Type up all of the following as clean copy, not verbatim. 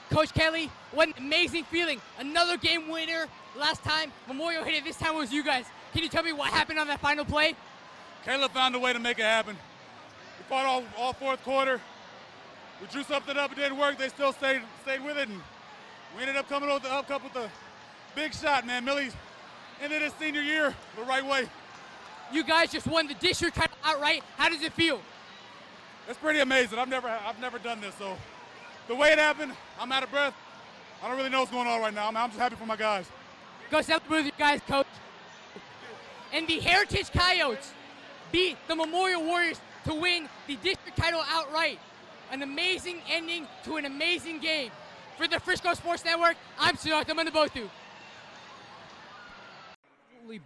Coach Kelly, what an amazing feeling. Another game winner. Last time, Memorial hit it. This time it was you guys. Can you tell me what happened on that final play? Caleb found a way to make it happen. We fought all fourth quarter. We drew something up. It didn't work. They still stayed with it, and we ended up coming with the big shot, man. Millie's ended his senior year the right way. You guys just won the district title outright. How does it feel? It's pretty amazing. I've never done this, so the way it happened, I'm out of breath. I don't really know what's going on right now. I'm just happy for my guys. Go celebrate with you guys, Coach. And the Heritage Coyotes beat the Memorial Warriors to win the district title outright. An amazing ending to an amazing game. For the Frisco Sports Network, I'm Siddartha Manubothu.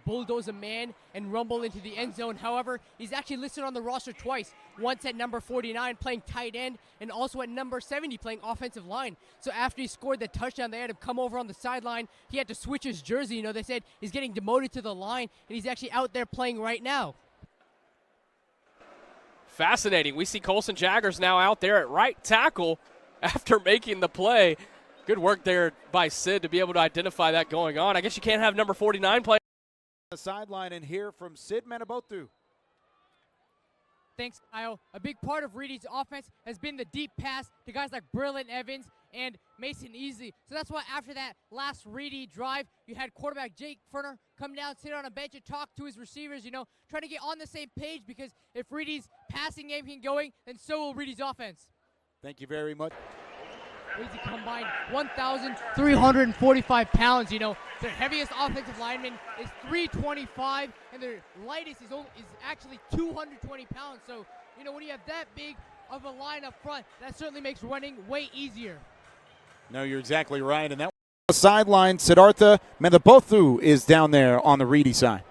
Bulldoze a man and rumble into the end zone. However, he's actually listed on the roster twice. Once at number 49 playing tight end, and also at number 70 playing offensive line. So after he scored the touchdown, they had him come over on the sideline. He had to switch his jersey. You know, they said he's getting demoted to the line, and he's actually out there playing right now. Fascinating. We see Colson Jaggers now out there at right tackle after making the play. Good work there by Sid to be able to identify that going on. I guess you can't have number 49 play. The sideline and hear from Sid Manubothu. Thanks, Kyle. A big part of Reedy's offense has been the deep pass to guys like Brillant Evans and Mason Easley. So that's why after that last Reedy drive, you had quarterback Jake Ferner come down, sit on a bench, and talk to his receivers, you know, trying to get on the same page, because if Reedy's passing game can going, then so will Reedy's offense. Thank you very much. Easy combined 1,345 pounds. You know, their heaviest offensive lineman is 325, and their lightest is actually 220 pounds. So, you know, when you have that big of a line up front, that certainly makes running way easier. No, you're exactly right. And that sideline, Siddartha Manubothu is down there on the Reedy side.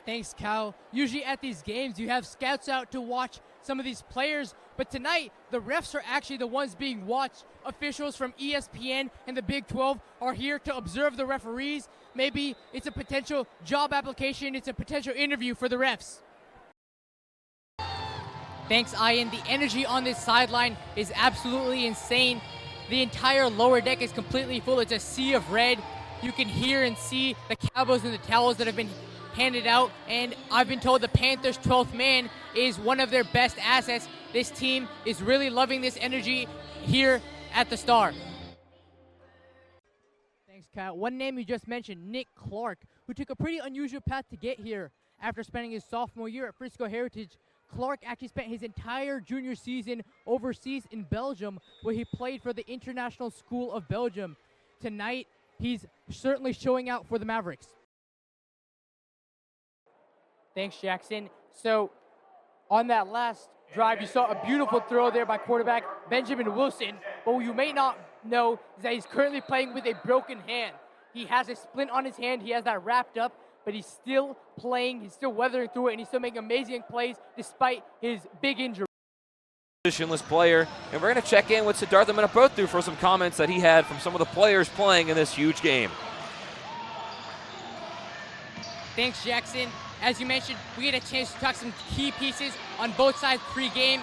Thanks, Cal. Usually at these games, you have scouts out to watch some of these players, but tonight the refs are actually the ones being watched. Officials from ESPN and the Big 12 are here to observe the referees. Maybe it's a potential job application, it's a potential interview for the refs. Thanks, Ian. The energy on this sideline is absolutely insane. The entire lower deck is completely full. It's a sea of red. You can hear and see the cowboys and the towels that have been handed out, and I've been told the Panthers' 12th man is one of their best assets. This team is really loving this energy here at the Star. Thanks, Kyle. One name you just mentioned, Nick Clark, who took a pretty unusual path to get here after spending his sophomore year at Frisco Heritage. Clark actually spent his entire junior season overseas in Belgium, where he played for the International School of Belgium. Tonight, he's certainly showing out for the Mavericks. Thanks, Jackson. So on that last drive, you saw a beautiful throw there by quarterback Benjamin Wilson. But what you may not know is that he's currently playing with a broken hand. He has a splint on his hand. He has that wrapped up, but he's still playing. He's still weathering through it, and he's still making amazing plays despite his big injury. Positionless player, and we're going to check in with Siddartha Manubothu for some comments that he had from some of the players playing in this huge game. Thanks, Jackson. As you mentioned, we get a chance to talk some key pieces on both sides pre-game.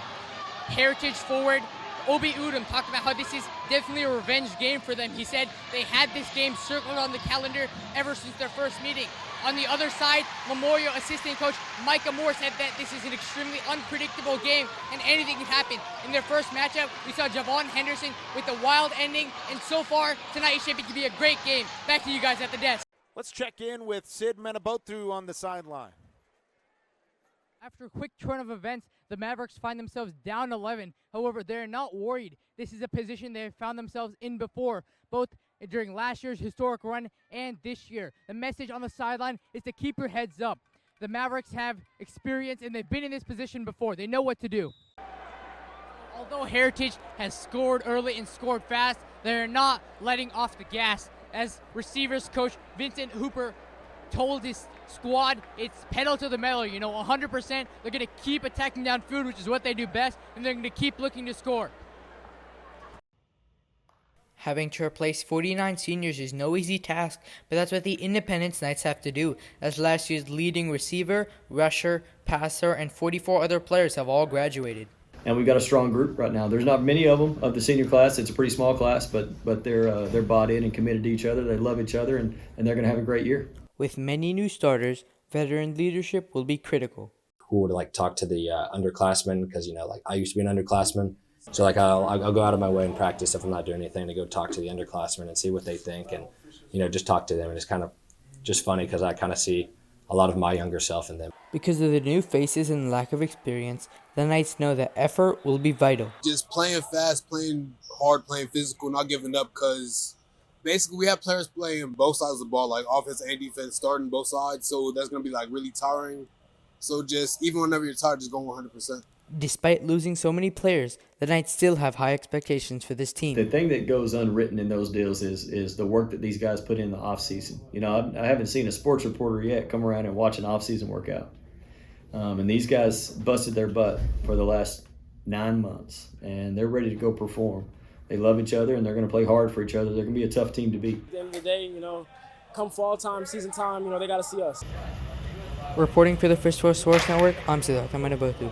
Heritage forward Obi Udom talked about how this is definitely a revenge game for them. He said they had this game circled on the calendar ever since their first meeting. On the other side, Memorial assistant coach Micah Moore said that this is an extremely unpredictable game and anything can happen. In their first matchup, we saw Javon Henderson with a wild ending, and so far tonight is shaping to be a great game. Back to you guys at the desk. Let's check in with Sid Manubothu on the sideline. After a quick turn of events, the Mavericks find themselves down 11. However, they're not worried. This is a position they have found themselves in before, both during last year's historic run and this year. The message on the sideline is to keep your heads up. The Mavericks have experience, and they've been in this position before. They know what to do. Although Heritage has scored early and scored fast, they're not letting off the gas. As receivers coach Vincent Hooper told his squad, it's pedal to the metal, you know, 100%. They're going to keep attacking downfield, which is what they do best, and they're going to keep looking to score. Having to replace 49 seniors is no easy task, but that's what the Independence Knights have to do, as last year's leading receiver, rusher, passer, and 44 other players have all graduated. and we've got a strong group right now. There's not many of them of the senior class. It's a pretty small class, but they're bought in and committed to each other. They love each other, and they're going to have a great year. With many new starters, veteran leadership will be critical. Who would like talk to the underclassmen, because like I used to be an underclassman, so like I'll go out of my way in practice if I'm not doing anything to go talk to the underclassmen and see what they think, and just talk to them. And it's kind of just funny because I kind of see a lot of my younger self in them. Because of the new faces and lack of experience, the Knights know that effort will be vital. Just playing fast, playing hard, playing physical, not giving up, because basically we have players playing both sides of the ball, like offense and defense, starting both sides, so that's going to be like really tiring. So just even whenever you're tired, just go 100%. Despite losing so many players, the Knights still have high expectations for this team. The thing that goes unwritten in those deals is the work that these guys put in the offseason. I haven't seen a sports reporter yet come around and watch an offseason workout. And these guys busted their butt for the last 9 months, and they're ready to go perform. They love each other, and they're going to play hard for each other. They're going to be a tough team to beat. At the end of the day, come fall time, season time, they got to see us. Reporting for the Frisco Sports Network, I'm Siddartha Manubothu.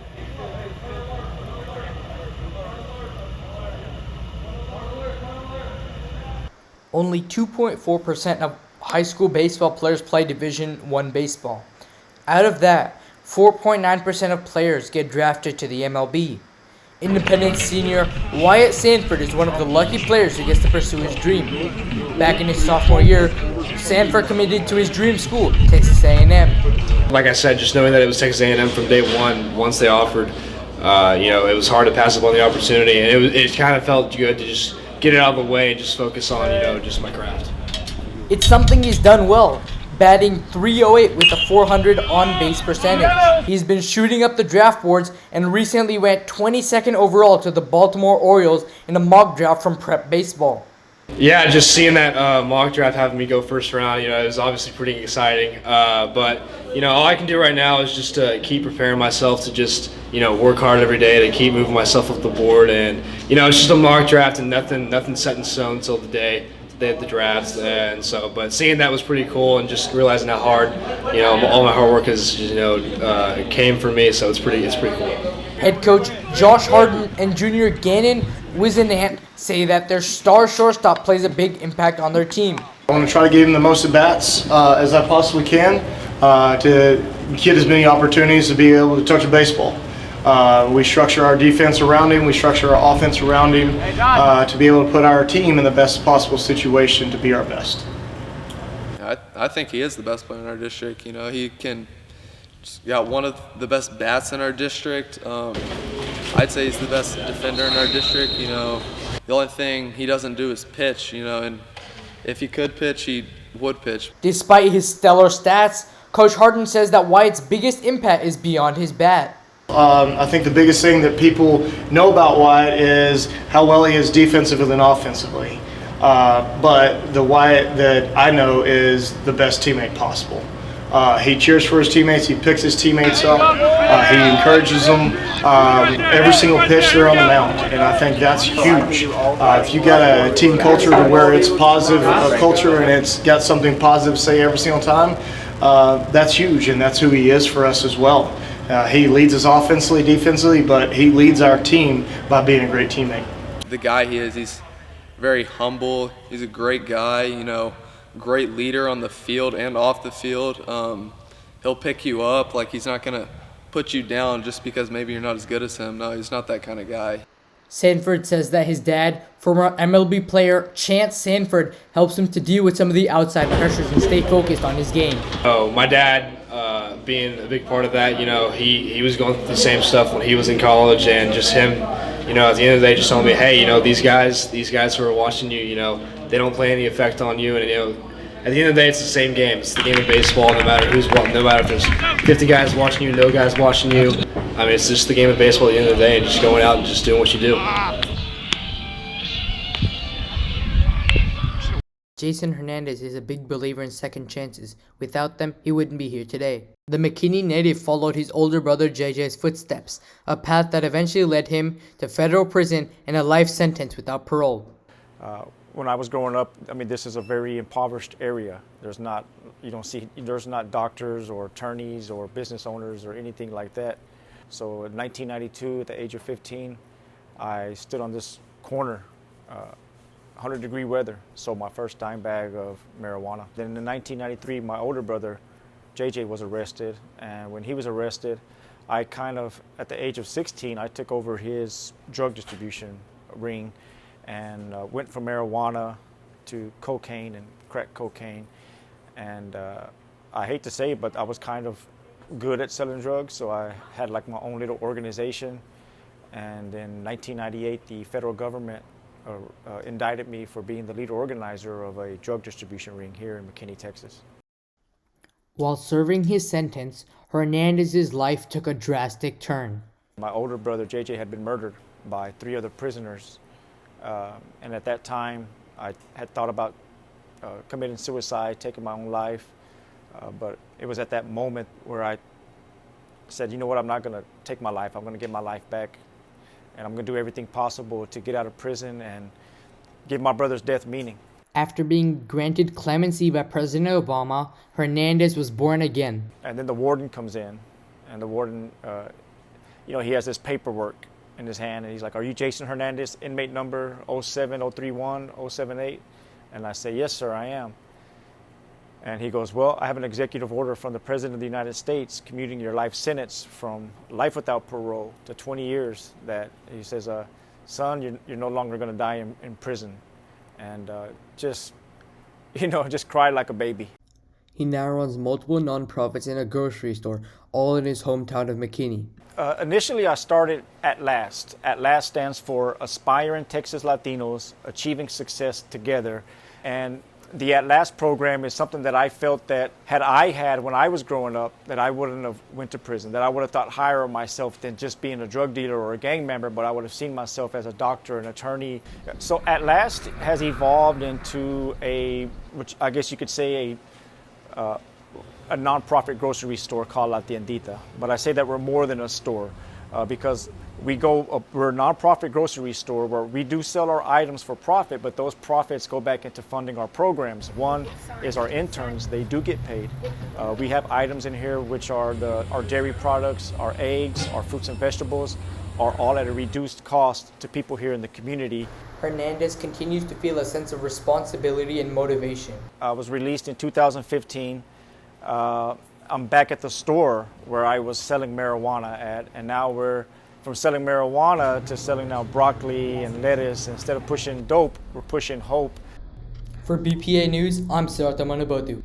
Only 2.4% of high school baseball players play Division I baseball. Out of that, 4.9% of players get drafted to the MLB. Independent senior Wyatt Sanford is one of the lucky players who gets to pursue his dream. Back in his sophomore year, Sanford committed to his dream school, Texas A&M. Like I said, just knowing that it was Texas A&M from day one, once they offered, it was hard to pass up on the opportunity, and it kind of felt good to just get it out of the way and just focus on, just my craft. It's something he's done well, batting .308 with a .400 on-base percentage. He's been shooting up the draft boards and recently went 22nd overall to the Baltimore Orioles in a mock draft from Prep Baseball. Yeah, just seeing that mock draft having me go first round, it was obviously pretty exciting. But all I can do right now is just to keep preparing myself to just, work hard every day to keep moving myself up the board. And, it's just a mock draft and nothing set in stone until the day of the draft. And so, but seeing that was pretty cool, and just realizing how hard, all my hard work is, came for me. So it's pretty cool. Head coach Josh Harden and junior Gannon Wizenant say that their star shortstop plays a big impact on their team. I want to try to give him the most at-bats as I possibly can to get as many opportunities to be able to touch a baseball. We structure our defense around him, we structure our offense around him to be able to put our team in the best possible situation to be our best. I think he is the best player in our district. He got one of the best bats in our district. I'd say he's the best defender in our district. The only thing he doesn't do is pitch, and if he could pitch, he would pitch. Despite his stellar stats, Coach Harden says that Wyatt's biggest impact is beyond his bat. I think the biggest thing that people know about Wyatt is how well he is defensively and offensively. But the Wyatt that I know is the best teammate possible. He cheers for his teammates. He picks his teammates up. He encourages them every single pitch they're on the mound, and I think that's huge. If you got a team culture to where it's positive culture and it's got something positive to say every single time, that's huge, and that's who he is for us as well. He leads us offensively, defensively, but he leads our team by being a great teammate. The guy he is, he's very humble. He's a great guy, great leader on the field and off the field. He'll pick you up. Like, he's not going to put you down just because maybe you're not as good as him. No, he's not that kind of guy. Sanford says that his dad, former MLB player Chance Sanford, helps him to deal with some of the outside pressures and stay focused on his game. Oh, my dad, being a big part of that, he was going through the same stuff when he was in college, and just him, at the end of the day, just telling me, hey, these guys who are watching you, they don't play any effect on you, and at the end of the day, it's the same game. It's the game of baseball, no matter who's what, no matter if there's 50 guys watching you, no guys watching you. I mean, it's just the game of baseball at the end of the day, and just going out and just doing what you do. Jason Hernandez is a big believer in second chances. Without them, he wouldn't be here today. The McKinney native followed his older brother JJ's footsteps, a path that eventually led him to federal prison and a life sentence without parole. When I was growing up, this is a very impoverished area. There's not doctors or attorneys or business owners or anything like that. So in 1992, at the age of 15, I stood on this corner, 100-degree weather, sold my first dime bag of marijuana. Then in 1993, my older brother, JJ, was arrested. And when he was arrested, I kind of, at the age of 16, I took over his drug distribution ring and went from marijuana to cocaine and crack cocaine. And I hate to say it, but I was kind of good at selling drugs, so I had like my own little organization. And in 1998, the federal government indicted me for being the lead organizer of a drug distribution ring here in McKinney, Texas. While serving his sentence, Hernandez's life took a drastic turn. My older brother, JJ, had been murdered by 3 other prisoners. And at that time, I had thought about committing suicide, taking my own life. But it was at that moment where I said, you know what, I'm not going to take my life. I'm going to get my life back. And I'm going to do everything possible to get out of prison and give my brother's death meaning. After being granted clemency by President Obama, Hernandez was born again. And then the warden comes in, and the warden, he has this paperwork in his hand, and he's like, are you Jason Hernandez, inmate number 07031 078? And I say, yes, sir, I am. And he goes, well, I have an executive order from the President of the United States commuting your life sentence from life without parole to 20 years. That he says, son, you're no longer going to die in prison. And just cried like a baby. He now runs multiple nonprofits and a grocery store, all in his hometown of McKinney. Initially, I started At Last. At Last stands for Aspiring Texas Latinos Achieving Success Together. And the At Last program is something that I felt that had when I was growing up, that I wouldn't have went to prison, that I would have thought higher of myself than just being a drug dealer or a gang member, but I would have seen myself as a doctor, an attorney. So At Last has evolved into which I guess you could say a nonprofit grocery store called La Tiendita. But I say that we're more than a store because we're a nonprofit grocery store where we do sell our items for profit, but those profits go back into funding our programs. One is our interns. They do get paid. We have items in here which are our dairy products, our eggs, our fruits and vegetables are all at a reduced cost to people here in the community. Hernandez continues to feel a sense of responsibility and motivation. I was released in 2015. I'm back at the store where I was selling marijuana at, and now we're from selling marijuana to selling now broccoli and lettuce. Instead of pushing dope, we're pushing hope. For BPA News, I'm Siddartha Manubothu.